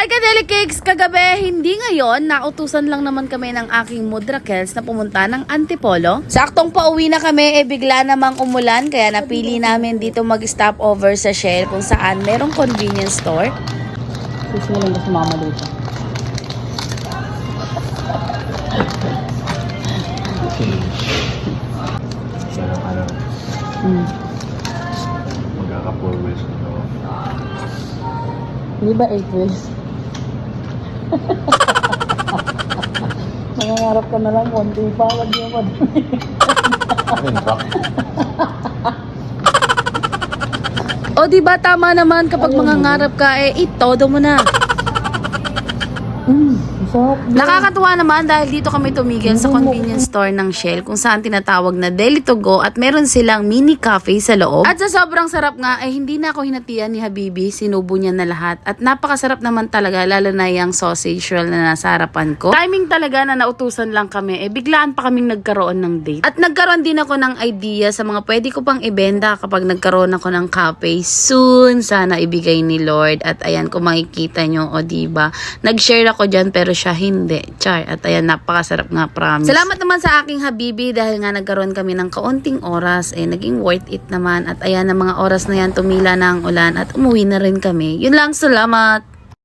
Hi Kadeli Cakes! Kagabi, hindi ngayon, nautusan lang naman kami ng aking Mudrakels na pumunta ng Antipolo. Saktong pauwi na kami, bigla namang umulan, kaya napili namin dito mag-stop over sa Shell kung saan merong convenience store. Gusto mo lang ba sumama dito? Magkaka-4 wheels na to. Hindi ba 8 wheels? Nangangarap ka na lang, konti pa, wag niyo madami. O diba tama naman kapag mangangarap ka, ito mo na. Nakakatuwa naman dahil dito kami tumigil sa convenience store ng Shell kung saan tinatawag na Deli to Go at meron silang mini cafe sa loob. At sa sobrang sarap nga hindi na ako hinatian ni Habibi, sinubo niya na lahat at napakasarap naman talaga, lalo na yung sausage roll na nasa harapan ko. Timing talaga na nautusan lang kami, biglaan pa kaming nagkaroon ng date. At nagkaroon din ako ng idea sa mga pwede ko pang ibenta kapag nagkaroon ako ng cafe soon. Sana ibigay ni Lord. At ayan, kung makikita nyo, o diba, nag-share ako dyan pero siya hindi. Char. At ayan, napakasarap nga, promise. Salamat naman sa aking Habibi dahil nga nagkaroon kami ng kaunting oras. Naging worth it naman. At ayan, ang mga oras na yan, tumila na ang ulan at umuwi na rin kami. Yun lang, salamat!